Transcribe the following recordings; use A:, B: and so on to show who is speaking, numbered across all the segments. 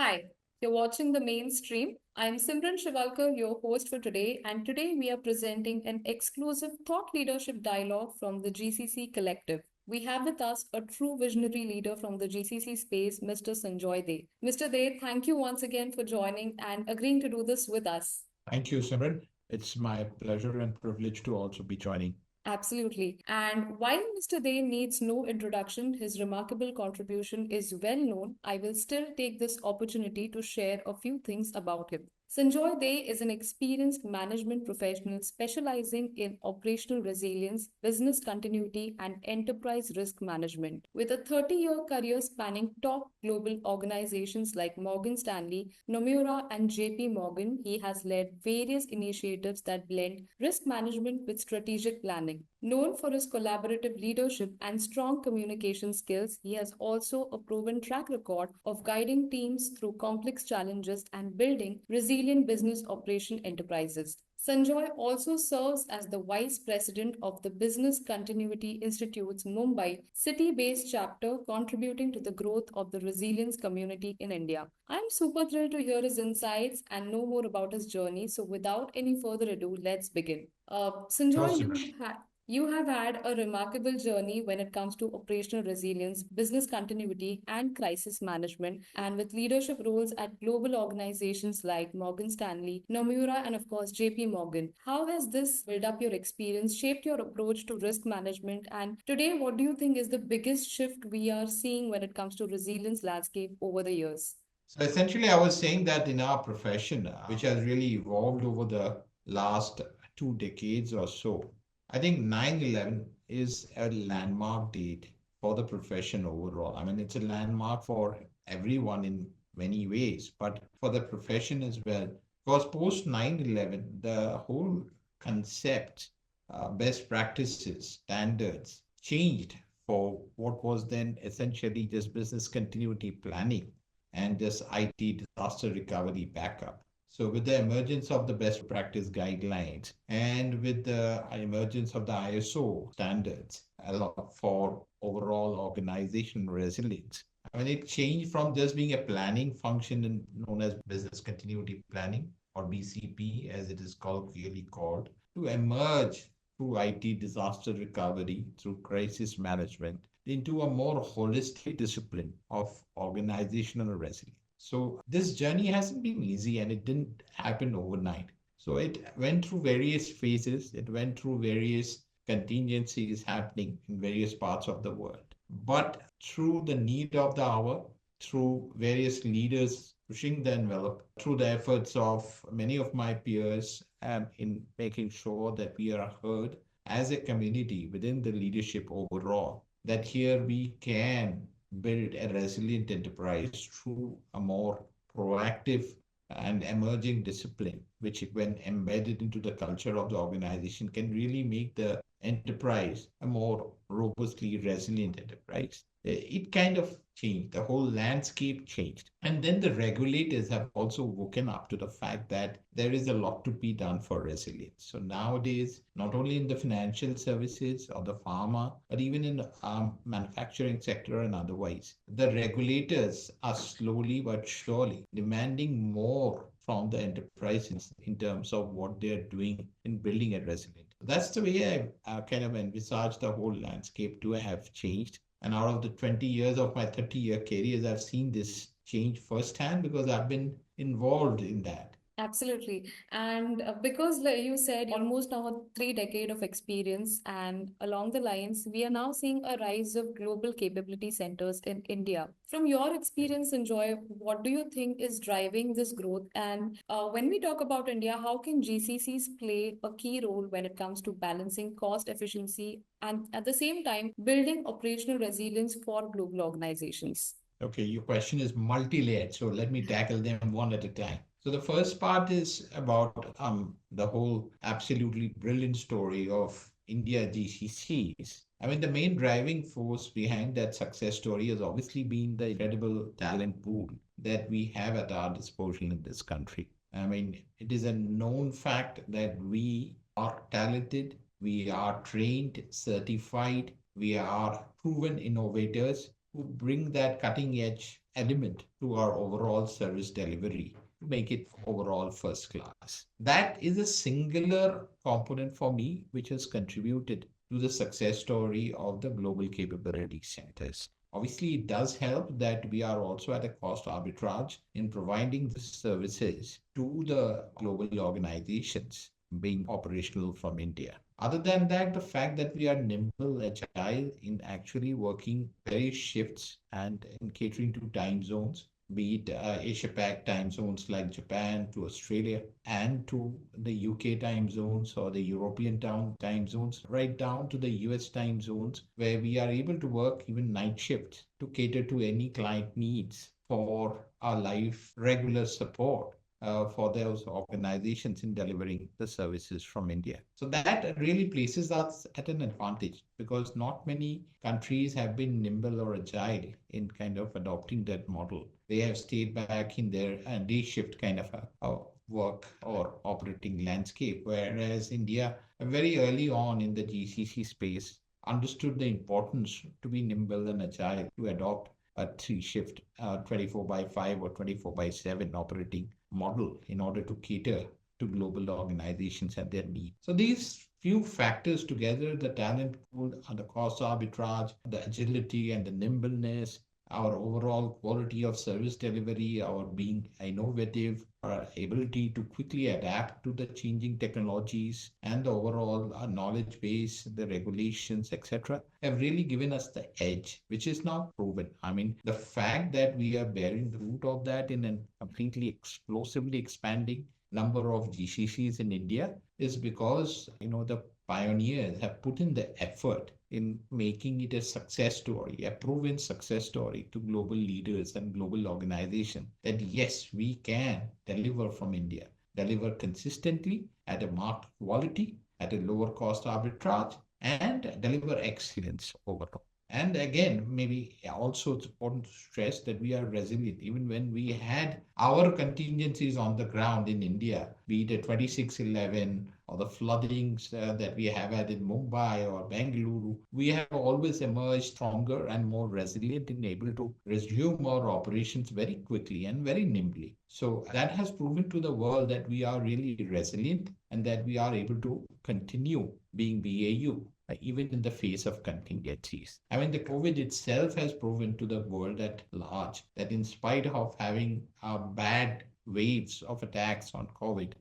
A: Hi, you're watching the mainstream. I'm Simran Shiwalkar, your host for today, and today we are presenting an exclusive thought leadership dialogue from the GCC Collective. We have with us a true visionary leader from the GCC space, Mr. Sanjoy Dey. Mr. Dey, thank you once again for joining and agreeing to do this with us.
B: Thank you, Simran. It's my pleasure and privilege to also be joining.
A: Absolutely. And while Mr. Day needs no introduction, his remarkable contribution is well known. I will still take this opportunity to share a few things about him. Sanjoy Day is an experienced management professional specializing in operational resilience, business continuity, and enterprise risk management. With a 30-year career spanning top global organizations like Morgan Stanley, Nomura, and JP Morgan, he has led various initiatives that blend risk management with strategic planning. Known for his collaborative leadership and strong communication skills, he has also a proven track record of guiding teams through complex challenges and building resilient business operation enterprises. Sanjoy also serves as the Vice President of the Business Continuity Institute's Mumbai city based chapter, contributing to the growth of the resilience community in India. I'm super thrilled to hear his insights and know more about his journey. So, without any further ado, let's begin.
B: Sure,
A: Sanjoy,
B: Simran.
A: you have had a remarkable journey when it comes to operational resilience, business continuity, and crisis management, and with leadership roles at global organizations like Morgan Stanley, Nomura, and of course, JP Morgan. How has this built up your experience, shaped your approach to risk management, and today, what do you think is the biggest shift we are seeing when it comes to resilience landscape over the years?
B: So essentially, I was saying that in our profession, which has really evolved over the last 2 decades or so, I think 9/11 is a landmark date for the profession overall. I mean, it's a landmark for everyone in many ways, but for the profession as well. Because post 9/11, the whole concept, best practices, standards changed for what was then essentially just business continuity planning and just IT disaster recovery backup. So, with the emergence of the best practice guidelines and with the emergence of the ISO standards for overall organization resilience, I mean, it changed from just being a planning function known as business continuity planning or BCP, as it is colloquially called, to emerge through IT disaster recovery, through crisis management, into a more holistic discipline of organizational resilience. So this journey hasn't been easy and it didn't happen overnight. So it went through various phases, it went through various contingencies happening in various parts of the world. But through the need of the hour, through various leaders pushing the envelope, through the efforts of many of my peers in making sure that we are heard as a community within the leadership overall, that here we can build a resilient enterprise through a more proactive and emerging discipline, which, when embedded into the culture of the organization, can really make the enterprise a more robustly resilient enterprise. It kind of changed, the whole landscape changed. And then the regulators have also woken up to the fact that there is a lot to be done for resilience. So nowadays, not only in the financial services or the pharma, but even in the manufacturing sector and otherwise, the regulators are slowly but surely demanding more from the enterprises in terms of what they're doing in building a resilient. That's the way I kind of envisage the whole landscape to have changed. And out of the 20 years of my 30-year careers, I've seen this change firsthand because I've been involved in that.
A: Absolutely. And because, like you said, almost now a 3 decade of experience, and along the lines, we are now seeing a rise of global capability centers in India. From your experience and joy, what do you think is driving this growth? And when we talk about India, how can GCCs play a key role when it comes to balancing cost efficiency and at the same time building operational resilience for global organizations?
B: Okay, your question is multi-layered, so let me tackle them one at a time. So the first part is about the whole absolutely brilliant story of India GCCs. I mean, the main driving force behind that success story has obviously been the incredible talent pool that we have at our disposal in this country. I mean, it is a known fact that we are talented, we are trained, certified, we are proven innovators who bring that cutting edge element to our overall service delivery to make it overall first class. That is a singular component for me, which has contributed to the success story of the global capability centers. Obviously, it does help that we are also at a cost arbitrage in providing the services to the global organizations being operational from India. Other than that, the fact that we are nimble, agile in actually working various shifts and in catering to time zones, be it Asia Pac time zones like Japan to Australia and to the UK time zones or the European time zones, right down to the US time zones, where we are able to work even night shifts to cater to any client needs for our live regular support for those organizations in delivering the services from India. So that really places us at an advantage because not many countries have been nimble or agile in kind of adopting that model. They have stayed back in their day shift kind of a work or operating landscape, whereas India, very early on in the GCC space, understood the importance to be nimble and agile to adopt a three shift 24 by 5 or 24 by 7 operating model in order to cater to global organizations and their needs. So these few factors together, the talent pool and the cost arbitrage, the agility and the nimbleness, our overall quality of service delivery, our being innovative, our ability to quickly adapt to the changing technologies and the overall knowledge base, the regulations, etc., have really given us the edge, which is now proven. I mean, the fact that we are bearing the fruit of that in a completely explosively expanding number of GCCs in India is because, the pioneers have put in the effort in making it a success story, a proven success story to global leaders and global organizations that yes, we can deliver from India, deliver consistently at a marked quality, at a lower cost arbitrage, and deliver excellence overall. And again, maybe also it's important to stress that we are resilient. Even when we had our contingencies on the ground in India, be it a 2611 or the floodings that we have had in Mumbai or Bengaluru, we have always emerged stronger and more resilient and able to resume our operations very quickly and very nimbly. So that has proven to the world that we are really resilient and that we are able to continue being BAU even in the face of contingencies. I mean, the COVID itself has proven to the world at large that in spite of having bad waves of attacks on COVID,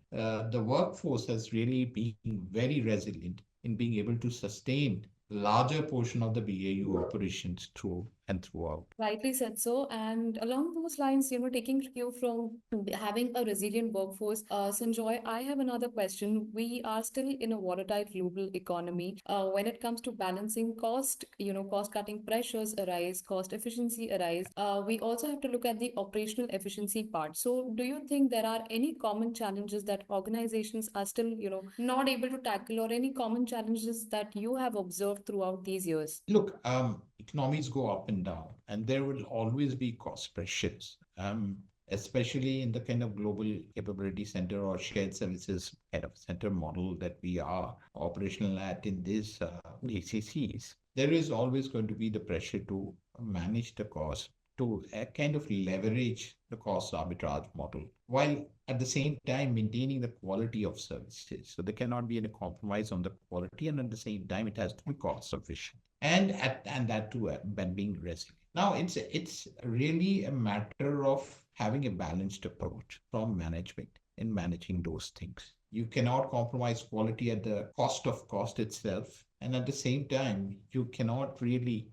B: the workforce has really been very resilient in being able to sustain larger portion of the BAU operations through and throughout.
A: Rightly said so. And along those lines, taking cue from having a resilient workforce, Sanjoy, I have another question. We are still in a volatile global economy. When it comes to balancing cost, cost cutting pressures arise, cost efficiency arise. We also have to look at the operational efficiency part. So, do you think there are any common challenges that organizations are still, not able to tackle, or any common challenges that you have observed throughout these years?
B: Look, economies go up and down, and there will always be cost pressures, especially in the kind of global capability center or shared services kind of center model that we are operational at in these ACCs. There is always going to be the pressure to manage the cost, to kind of leverage the cost arbitrage model, while at the same time maintaining the quality of services. So there cannot be any compromise on the quality, and at the same time, it has to be cost sufficient and that too when being resilient. Now it's really a matter of having a balanced approach from management in managing those things. You cannot compromise quality at the cost of cost itself, and at the same time, you cannot really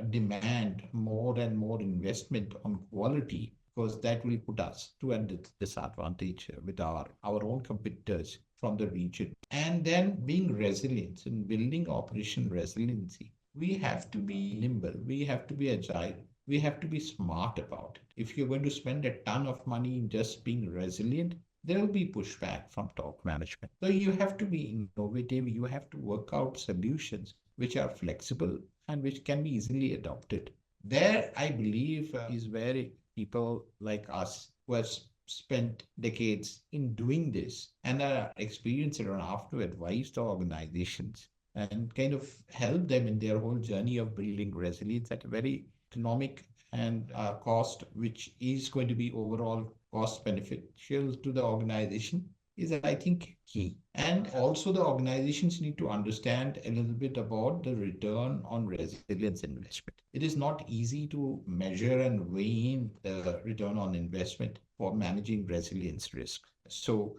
B: demand more and more investment on quality because that will put us to a disadvantage with our own competitors from the region. And then being resilient and building operation resiliency, we have to be nimble, we have to be agile, we have to be smart about it. If you're going to spend a ton of money in just being resilient, there will be pushback from top management. So you have to be innovative, you have to work out solutions which are flexible and which can be easily adopted. There, I believe, is where people like us who have spent decades in doing this and are experienced enough to advise the organizations and kind of help them in their whole journey of building resilience at a very economic and cost, which is going to be overall cost beneficial to the organization, is, I think, key. And also, the organizations need to understand a little bit about the return on resilience investment. It is not easy to measure and weigh in the return on investment for managing resilience risk. So,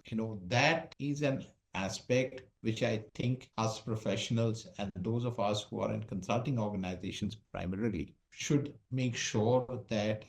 B: that is an aspect which I think us professionals and those of us who are in consulting organizations primarily should make sure that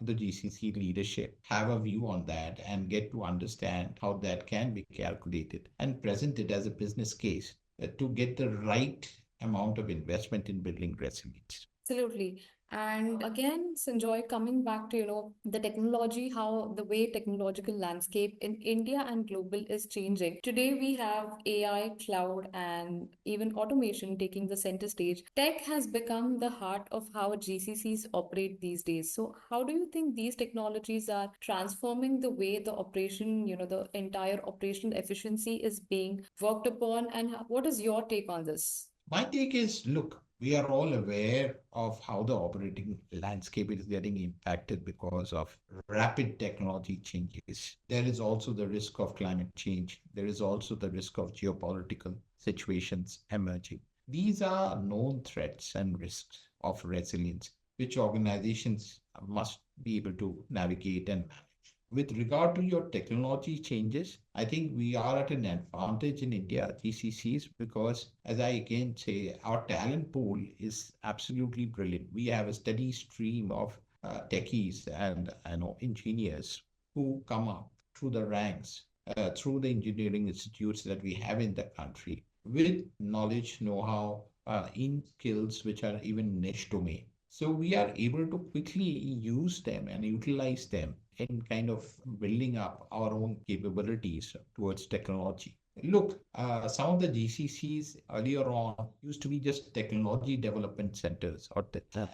B: the GCC leadership have a view on that and get to understand how that can be calculated and present it as a business case to get the right amount of investment in building resilience.
A: Absolutely. And again, Sanjoy, coming back to, the technology, how the way technological landscape in India and global is changing. Today we have AI, cloud, and even automation taking the center stage. Tech has become the heart of how GCCs operate these days. So how do you think these technologies are transforming the way the operation, the entire operational efficiency is being worked upon? And what is your take on this?
B: My take is, look, we are all aware of how the operating landscape is getting impacted because of rapid technology changes. There is also the risk of climate change. There is also the risk of geopolitical situations emerging. These are known threats and risks of resilience, which organizations must be able to navigate and manage. With regard to your technology changes, I think we are at an advantage in India, GCCs, because as I again say, our talent pool is absolutely brilliant. We have a steady stream of techies and engineers who come up through the ranks, through the engineering institutes that we have in the country, with knowledge, know-how, in skills which are even niche domain. So we are able to quickly use them and utilize them in kind of building up our own capabilities towards technology. Look, some of the GCCs earlier on used to be just technology development centers,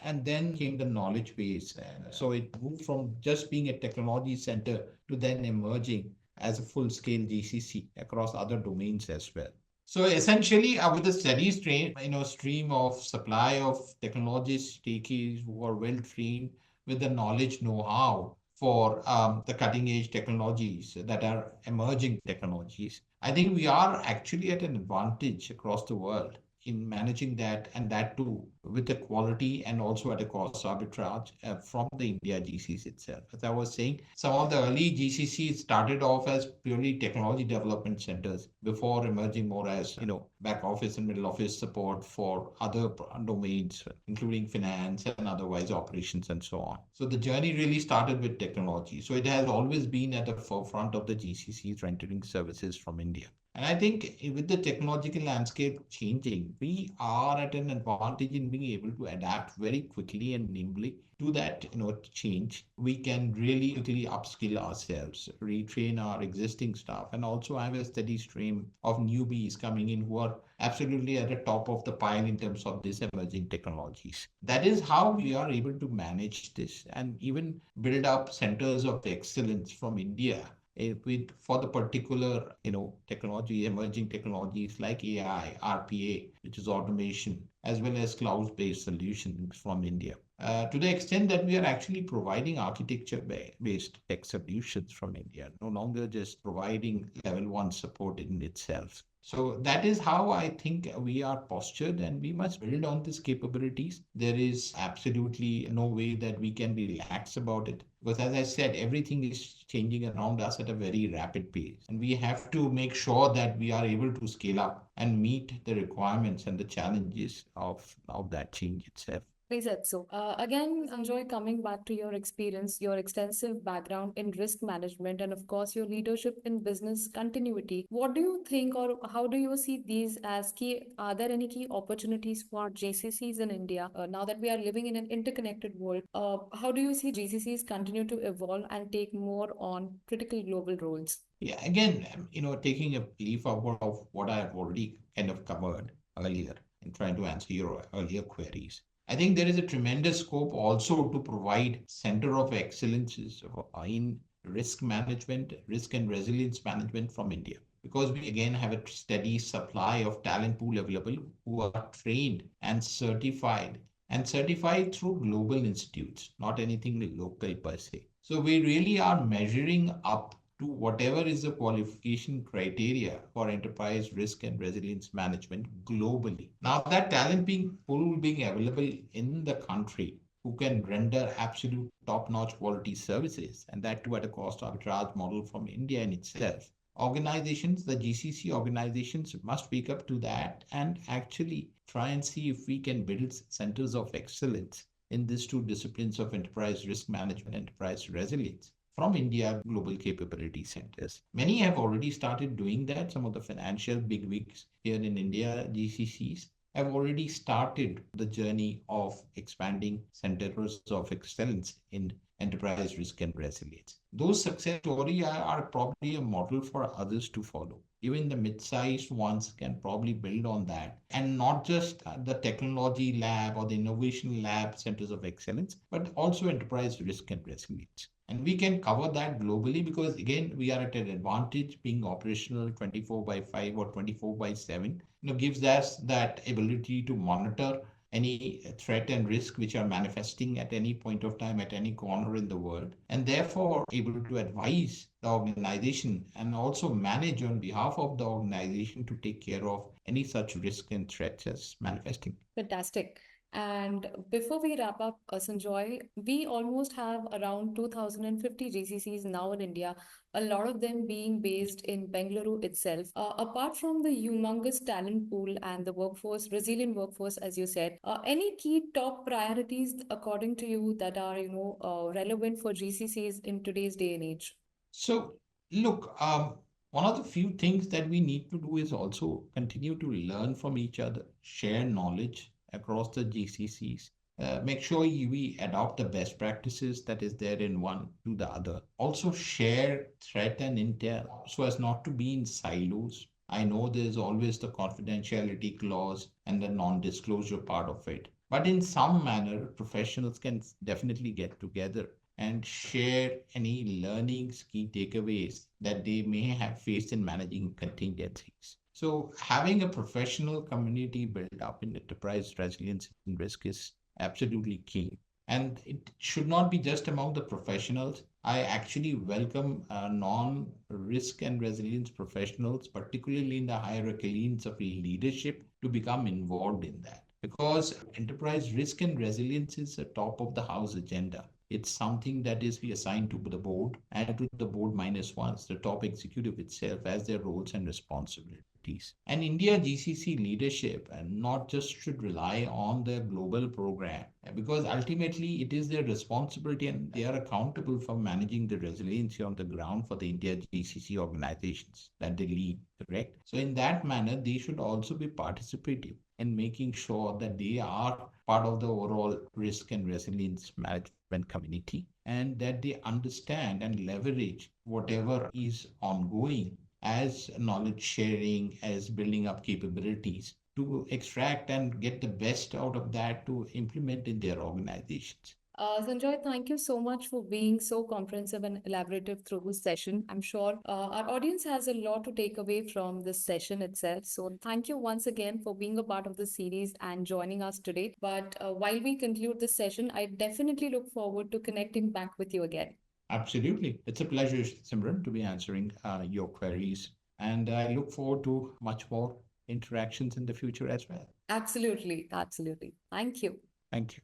B: and then came the knowledge base. And so it moved from just being a technology center to then emerging as a full-scale GCC across other domains as well. So essentially, with a steady stream of supply of technologists, techies who are well trained with the knowledge, know-how for the cutting edge technologies that are emerging technologies, I think we are actually at an advantage across the world in managing that, and that too with the quality and also at a cost arbitrage from the India GCC itself. As I was saying, some of the early GCCs started off as purely technology development centers before emerging more as, back office and middle office support for other domains, including finance and otherwise operations and so on. So the journey really started with technology. So it has always been at the forefront of the GCCs rendering services from India. And I think with the technological landscape changing, we are at an advantage in being able to adapt very quickly and nimbly to that, change. We can really quickly upskill ourselves, retrain our existing staff, and also have a steady stream of newbies coming in who are absolutely at the top of the pile in terms of these emerging technologies. That is how we are able to manage this and even build up centers of excellence from India with for the particular technology emerging technologies like AI, RPA, which is automation, as well as cloud-based solutions from India. To the extent that we are actually providing architecture-based tech solutions from India, no longer just providing level one support in itself. So that is how I think we are postured, and we must build on these capabilities. There is absolutely no way that we can be lax about it. Because as I said, everything is changing around us at a very rapid pace. And we have to make sure that we are able to scale up and meet the requirements and the challenges of that change itself.
A: He said so. Again, Sanjoy, coming back to your experience, your extensive background in risk management, and of course, your leadership in business continuity, what do you think, or how do you see these as key? Are there any key opportunities for GCCs in India now that we are living in an interconnected world? How do you see GCCs continue to evolve and take more on critical global roles?
B: Yeah, again, taking a leaf out of what I've already kind of covered earlier in trying to answer your earlier queries. I think there is a tremendous scope also to provide center of excellences in risk management, risk and resilience management from India. Because we again have a steady supply of talent pool available who are trained and certified and certified through global institutes, not anything local per se. So we really are measuring up to whatever is the qualification criteria for enterprise risk and resilience management globally. Now, that talent being pool being available in the country who can render absolute top-notch quality services, and that too at a cost arbitrage model from India in itself. Organizations, the GCC organizations must wake up to that and actually try and see if we can build centers of excellence in these two disciplines of enterprise risk management and enterprise resilience from India global capability centers. Many have already started doing that. Some of the financial bigwigs here in India, GCCs, have already started the journey of expanding centers of excellence in enterprise risk and resilience. Those success stories are probably a model for others to follow. Even the mid-sized ones can probably build on that. And not just the technology lab or the innovation lab centers of excellence, but also enterprise risk and resilience. And we can cover that globally because, again, we are at an advantage being operational 24 by 5 or 24 by 7. Gives us that ability to monitor any threat and risk which are manifesting at any point of time at any corner in the world, and therefore able to advise the organization and also manage on behalf of the organization to take care of any such risk and threats as manifesting.
A: Fantastic. And before we wrap up, Sanjoy, we almost have around 2050 GCCs now in India, a lot of them being based in Bengaluru itself. Apart from the humongous talent pool and the workforce, resilient workforce, as you said, any key top priorities according to you that are, relevant for GCCs in today's day and age?
B: So, look, one of the few things that we need to do is also continue to learn from each other, share knowledge across the GCCs. Make sure we adopt the best practices that is there in one to the other. Also share threat and intel so as not to be in silos. I know there's always the confidentiality clause and the non-disclosure part of it. But in some manner, professionals can definitely get together and share any learnings, key takeaways that they may have faced in managing contingencies. So, having a professional community built up in enterprise resilience and risk is absolutely key. And it should not be just among the professionals. I actually welcome non risk and resilience professionals, particularly in the hierarchies of leadership, to become involved in that. Because enterprise risk and resilience is a top of the house agenda. It's something that is be assigned to the board and to the board minus ones, the top executive itself, as their roles and responsibilities. And India GCC leadership and not just should rely on their global program because ultimately it is their responsibility and they are accountable for managing the resiliency on the ground for the India GCC organizations that they lead, correct? So in that manner, they should also be participative in making sure that they are part of the overall risk and resilience management community and that they understand and leverage whatever is ongoing as knowledge sharing, as building up capabilities to extract and get the best out of that to implement in their organizations.
A: Sanjoy, thank you so much for being so comprehensive and elaborative through this session. I'm sure our audience has a lot to take away from this session itself. So, thank you once again for being a part of the series and joining us today. But while we conclude this session, I definitely look forward to connecting back with you again.
B: Absolutely. It's a pleasure, Simran, to be answering your queries. And I look forward to much more interactions in the future as well.
A: Absolutely. Absolutely. Thank you.
B: Thank you.